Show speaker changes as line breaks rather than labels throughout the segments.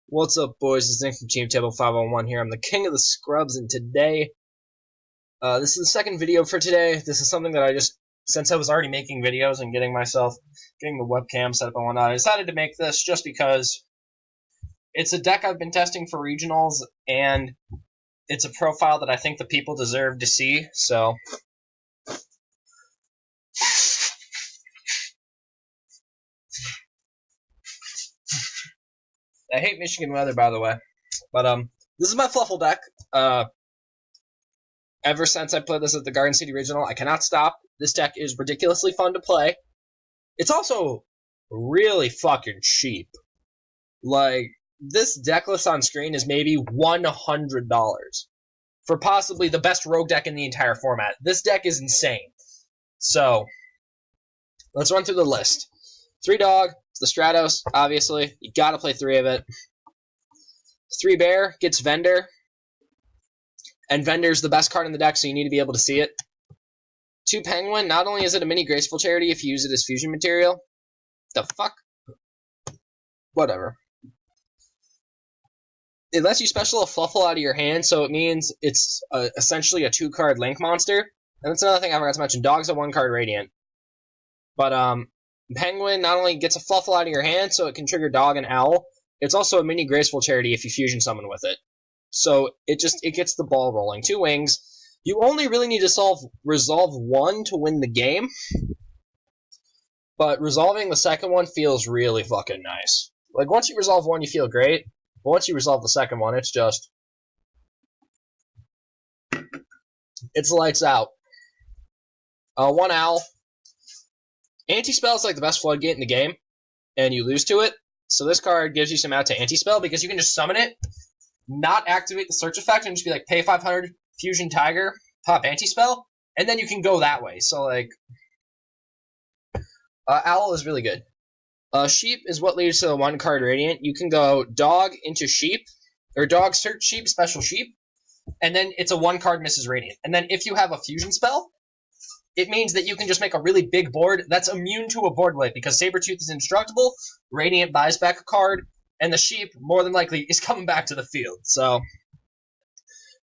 What's up, boys? It's Nick from Team Table 501 here. I'm the king of the scrubs, and today, this is the second video for today. This is something that since I was already making videos and getting the webcam set up and whatnot, I decided to make this just because it's a deck I've been testing for regionals, and it's a profile that I think the people deserve to see, so... I hate Michigan weather, by the way. But, this is my Fluffal deck. Ever since I played this at the Garden City Regional, I cannot stop. This deck is ridiculously fun to play. It's also really fucking cheap. Like, this deck list on screen is maybe $100 for possibly the best rogue deck in the entire format. This deck is insane. So, let's run through the list. 3-dog, it's the Stratos, obviously. You gotta play 3 of it. 3-bear gets Vendor. And Vendor's the best card in the deck, so you need to be able to see it. 2-penguin, not only is it a mini graceful charity if you use it as fusion material. The fuck? Whatever. It lets you special a Fluffal out of your hand, so it means it's essentially a 2-card link monster. And that's another thing I forgot to mention. Dog's a 1-card Radiant. But, Penguin not only gets a Fluffal out of your hand, so it can trigger Dog and Owl, it's also a mini graceful charity if you fusion summon with it. So it gets the ball rolling. 2 wings. You only really need to resolve 1 to win the game. But resolving the second one feels really fucking nice. Like, once you resolve 1, you feel great. But once you resolve the second one, it's just... it's lights out. 1 owl. Anti-spell is like the best floodgate in the game. And you lose to it. So this card gives you some out to anti-spell because you can just summon it, not activate the search effect, and just be like, pay 500, Fusion Tiger, pop anti-spell, and then you can go that way. So, like, Owl is really good. Sheep is what leads to the 1-card Radiant. You can go Dog into Sheep, or Dog search Sheep, special Sheep, and then it's a 1-card Mrs. Radiant. And then if you have a fusion spell, it means that you can just make a really big board that's immune to a board wipe, because Sabretooth is indestructible, Radiant buys back a card, and the Sheep, more than likely, is coming back to the field. So,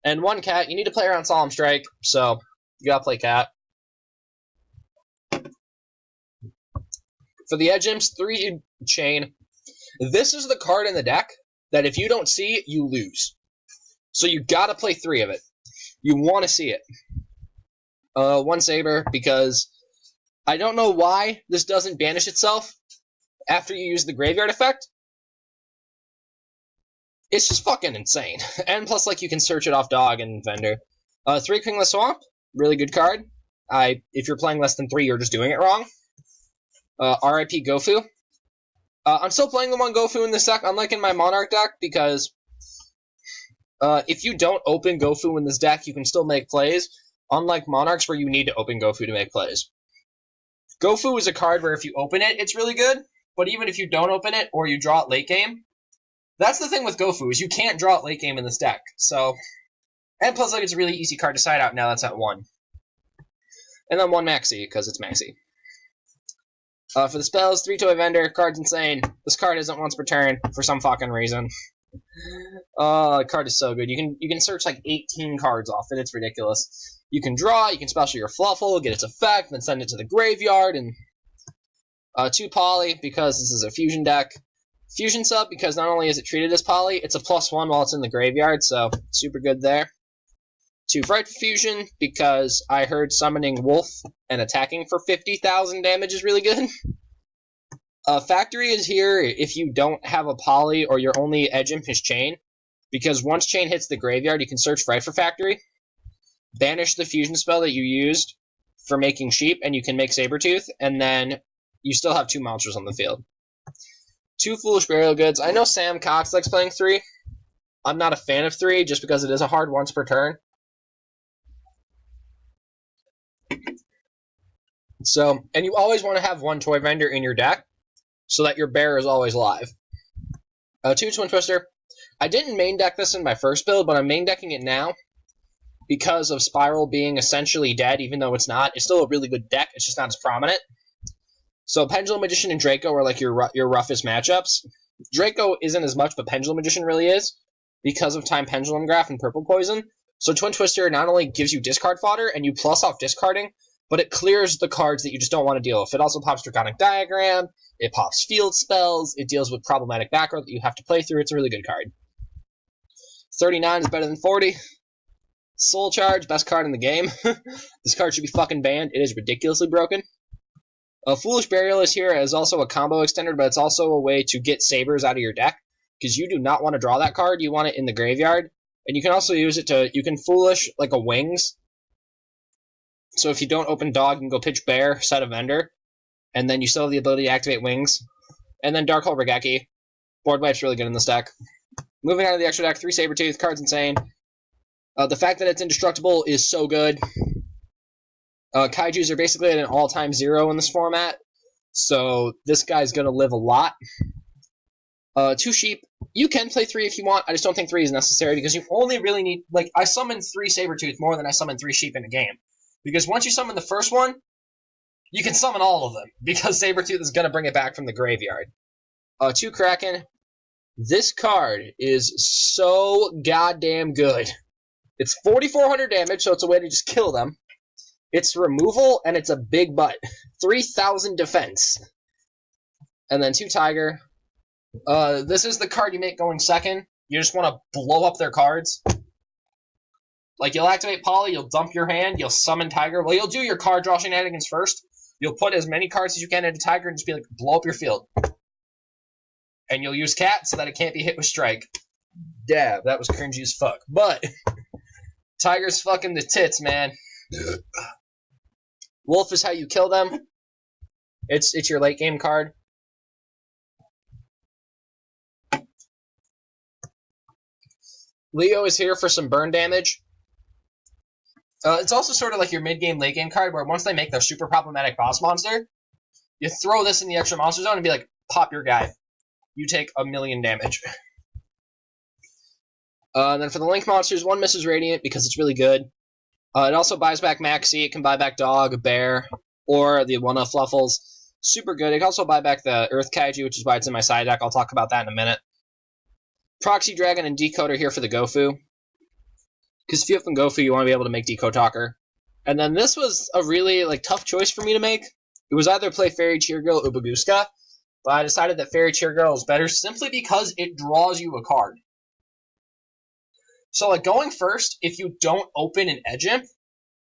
and 1 cat, you need to play around Solemn Strike, so you gotta play cat. For the Edge Imps, 3 chain. This is the card in the deck that if you don't see, you lose. So you gotta play 3 of it. You want to see it. 1 Sabre, because I don't know why this doesn't banish itself after you use the graveyard effect. It's just fucking insane. And plus, like, you can search it off Dog and Vendor. 3 Kingless Swamp, really good card. If you're playing less than 3, you're just doing it wrong. RIP Gofoo. I'm still playing the 1 Gofoo in this deck, unlike in my Monarch deck, because if you don't open Gofoo in this deck, you can still make plays, unlike Monarchs where you need to open Gofoo to make plays. Gofoo is a card where if you open it, it's really good, but even if you don't open it, or you draw it late game, that's the thing with Gofoo, is you can't draw it late game in this deck. So, and plus, like, it's a really easy card to side out now that's at 1. And then 1 Maxi, because it's Maxi. For the spells, 3 Toy Vendor, card's insane. This card isn't once per turn, for some fucking reason. The card is so good. You can search like 18 cards off it, it's ridiculous. You can draw, you can special your Fluffal, get its effect, then send it to the graveyard, and 2 Poly, because this is a fusion deck. Fusion sub, because not only is it treated as Poly, it's a +1 while it's in the graveyard, so super good there. 2 Fright Fusion, because I heard summoning Wolf and attacking for 50,000 damage is really good. Factory is here if you don't have a Poly or your only Edge Imp is Chain, because once Chain hits the graveyard, you can search Fright for Factory, banish the fusion spell that you used for making Sheep, and you can make Sabretooth, and then you still have 2 monsters on the field. 2 Foolish Burial Goods. I know Sam Cox likes playing 3. I'm not a fan of 3, just because it is a hard once per turn. So, and you always want to have 1 Toy Vendor in your deck, so that your bear is always live. 2 Twin Twister. I didn't main deck this in my first build, but I'm main decking it now, because of Spiral being essentially dead, even though it's not. It's still a really good deck, it's just not as prominent. So Pendulum Magician and Draco are like your roughest matchups. Draco isn't as much, but Pendulum Magician really is, because of Time Pendulum Graph and Purple Poison. So Twin Twister not only gives you discard fodder, and you plus off discarding, but it clears the cards that you just don't want to deal with. It also pops Draconic Diagram, it pops Field Spells, it deals with problematic back row that you have to play through. It's a really good card. 39 is better than 40. Soul Charge, best card in the game. This card should be fucking banned. It is ridiculously broken. Foolish Burial is here as also a combo extender, but it's also a way to get Sabres out of your deck, because you do not want to draw that card. You want it in the graveyard. And you can also use it to, you can Foolish like a Wings. So if you don't open Dog, you can go pitch Bear, set a Vendor, and then you still have the ability to activate Wings. And then Darkhold Regeki. Board Wipe's really good in this deck. Moving on to the extra deck, 3 Sabertooth, card's insane. The fact that it's indestructible is so good. Kaijus are basically at an all-time 0 in this format, so this guy's going to live a lot. 2 Sheep. You can play 3 if you want. I just don't think 3 is necessary, because you only really need... Like, I summon 3 Sabertooth more than I summon 3 Sheep in a game. Because once you summon the first one, you can summon all of them, because Sabertooth is going to bring it back from the graveyard. 2 Kraken. This card is so goddamn good. It's 4,400 damage, so it's a way to just kill them. It's removal, and it's a big butt. 3,000 defense. And then 2 Tiger. This is the card you make going second. You just want to blow up their cards. Like, you'll activate Poly, you'll dump your hand, you'll summon Tiger. Well, you'll do your card draw shenanigans first. You'll put as many cards as you can into Tiger and just be like, blow up your field. And you'll use Cat so that it can't be hit with Strike. Dab, that was cringy as fuck. But... Tiger's fucking the tits, man. Wolf is how you kill them. It's your late game card. Leo is here for some burn damage. It's also sort of like your mid game, late game card, where once they make their super problematic boss monster, you throw this in the extra monster zone and be like, pop your guy. You take 1,000,000 damage. And then for the Link monsters, 1 Mrs. Radiant, because it's really good. It also buys back Maxi, it can buy back Dog, Bear, or the one of Fluffals. Super good. It can also buy back the Earth Kaiju, which is why it's in my side deck. I'll talk about that in a minute. Proxy Dragon and Decode are here for the Gofoo. Because if you open Gofoo, you want to be able to make Decode Talker. And then this was a really tough choice for me to make. It was either play Fairy Cheer Girl or Baguska, but I decided that Fairy Cheer Girl is better simply because it draws you a card. So, going first, if you don't open an Edge Imp,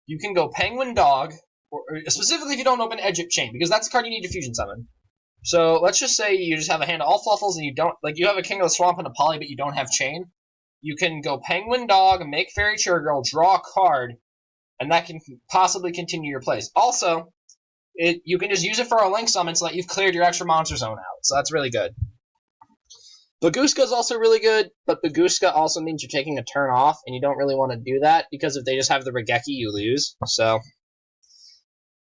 you can go Penguin Dog, or specifically if you don't open Edge Imp Chain, because that's the card you need to Fusion Summon. So, let's just say you just have a hand of all Fluffals, and you don't, you have a King of the Swamp and a Poly, but you don't have Chain. You can go Penguin Dog, make Fairy Cheer Girl, draw a card, and that can possibly continue your plays. Also, you can just use it for a Link Summon so that you've cleared your extra Monster Zone out, so that's really good. Baguska is also really good, but Baguska also means you're taking a turn off, and you don't really want to do that, because if they just have the Regeki, you lose. So,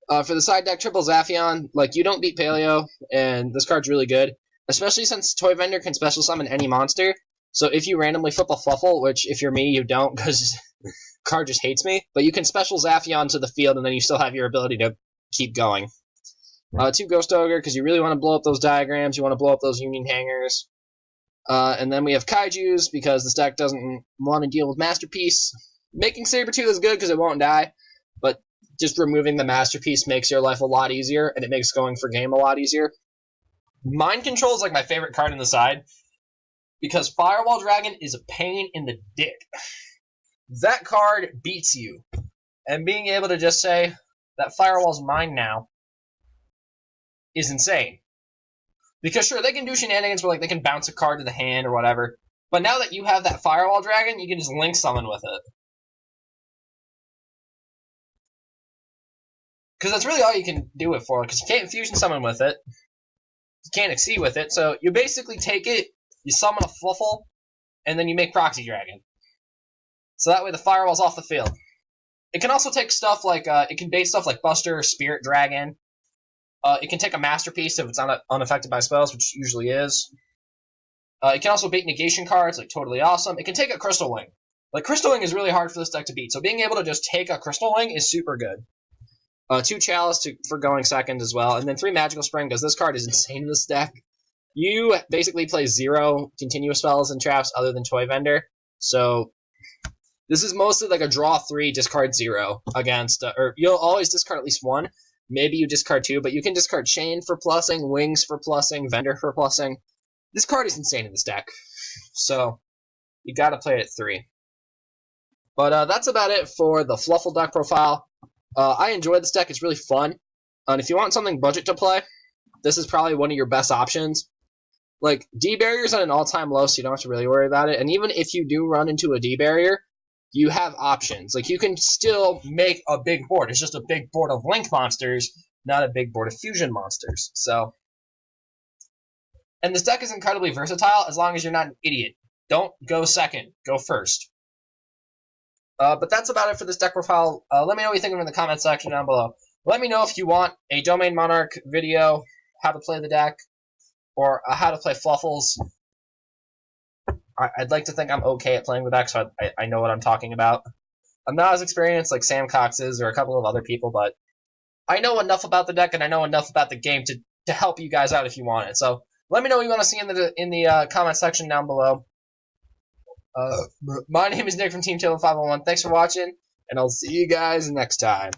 for the side deck, Triple Zaphion, you don't beat Paleo, and this card's really good, especially since Toy Vendor can special summon any monster. So if you randomly flip a Fluffal, which if you're me, you don't, because card just hates me, but you can special Zaphion to the field, and then you still have your ability to keep going. 2 Ghost Ogre, because you really want to blow up those diagrams, you want to blow up those Union Hangers. And then we have Kaijus, because this deck doesn't want to deal with Masterpiece. Making Sabertooth is good because it won't die, but just removing the Masterpiece makes your life a lot easier, and it makes going for game a lot easier. Mind Control is my favorite card in the side, because Firewall Dragon is a pain in the dick. That card beats you, and being able to just say, that Firewall's mine now, is insane. Because sure, they can do shenanigans where they can bounce a card to the hand or whatever, but now that you have that Firewall Dragon, you can just Link Summon with it. Because that's really all you can do it for, because you can't Fusion Summon with it, you can't Exceed with it, so you basically take it, you summon a Fluffal, and then you make Proxy Dragon. So that way the Firewall's off the field. It can also take stuff it can bait stuff like Buster, Spirit Dragon. It can take a Masterpiece if it's unaffected by spells, which usually is. It can also bait negation cards, Totally Awesome. It can take a Crystal Wing. Crystal Wing is really hard for this deck to beat, so being able to just take a Crystal Wing is super good. 2 Chalice for going second as well, and then 3 Magical Spring, because this card is insane in this deck. You basically play 0 continuous spells and traps other than Toy Vendor. So this is mostly like a draw 3, discard 0 against, or you'll always discard at least 1. Maybe you discard 2, but you can discard Chain for plussing, Wings for plussing, Vendor for plussing. This card is insane in this deck. So you gotta play it at 3. But that's about it for the Fluffal deck profile. I enjoy this deck. It's really fun. And if you want something budget to play, this is probably one of your best options. Like, D barrier's at an all-time low, so you don't have to really worry about it. And even if you do run into a D barrier, you have options. Like, you can still make a big board. It's just a big board of Link monsters, not a big board of Fusion monsters. So, and this deck is incredibly versatile as long as you're not an idiot. Don't go second. Go first. But that's about it for this deck profile. Let me know what you think in the comment section down below. Let me know if you want a Domain Monarch video, how to play the deck, or how to play Fluffals. I'd like to think I'm okay at playing the deck, so I know what I'm talking about. I'm not as experienced like Sam Cox is or a couple of other people, but I know enough about the deck and I know enough about the game to help you guys out if you want it. So let me know what you want to see in the comment section down below. My name is Nick from Team Taylor 501. Thanks for watching, and I'll see you guys next time.